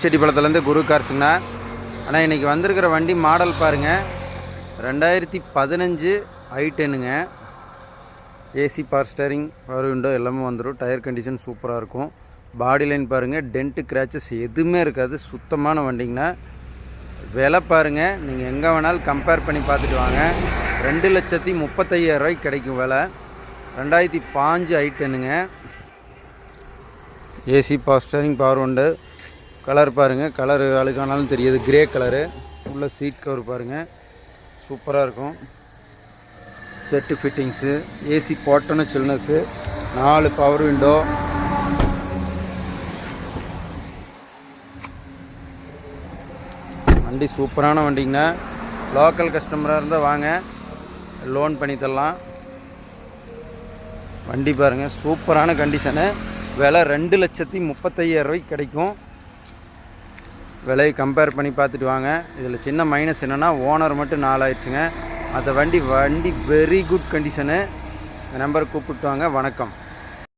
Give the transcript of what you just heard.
கோபிச்செட்டிப்பாளையத்துலேருந்து குரு கார்ஸுங்கண்ணா. ஆனால் இன்றைக்கி வந்திருக்கிற வண்டி மாடல் பாருங்கள், 2015 i10ங்க. AC power steering, power window எல்லாமே வந்துடும். டயர் கண்டிஷன் சூப்பராக இருக்கும். பாடி லைன் பாருங்கள், டென்ட்டு கிராச்சஸ் எதுவுமே இருக்காது. சுத்தமான வண்டிங்கண்ணா. விலை பாருங்கள், நீங்கள் எங்கே வேணாலும் கம்பேர் பண்ணி பார்த்துட்டு வாங்க. 2,35,000 கிடைக்கும் விலை. 2005 i10ங்க. AC power steering, power window. Colour பாருங்கள், கலரு அழுக்கானாலும் தெரியுது, கிரே கலரு. உள்ள சீட் கவர் பாருங்கள், சூப்பராக இருக்கும். செட்டு ஃபிட்டிங்ஸு, ஏசி போட்டோன்னு சில்னஸ்ஸு, 4 பவர் விண்டோ. வண்டி சூப்பரான வண்டிங்கண்ணா. லோக்கல் கஸ்டமராக இருந்தால் வாங்க, லோன் பண்ணி தரலாம். வண்டி பாருங்கள், சூப்பரான கண்டிஷனு. விலை 2,35,000 கிடைக்கும். விலையை கம்பேர் பண்ணி பார்த்துட்டு வாங்க. இதில் சின்ன மைனஸ் என்னென்னா, ஓனர் மட்டும் 4 ஆயிடுச்சுங்க. அந்த வண்டி வெரி குட் கண்டிஷனு. இந்த நம்பருக்கு கூப்பிட்டு வாங்க. வணக்கம்.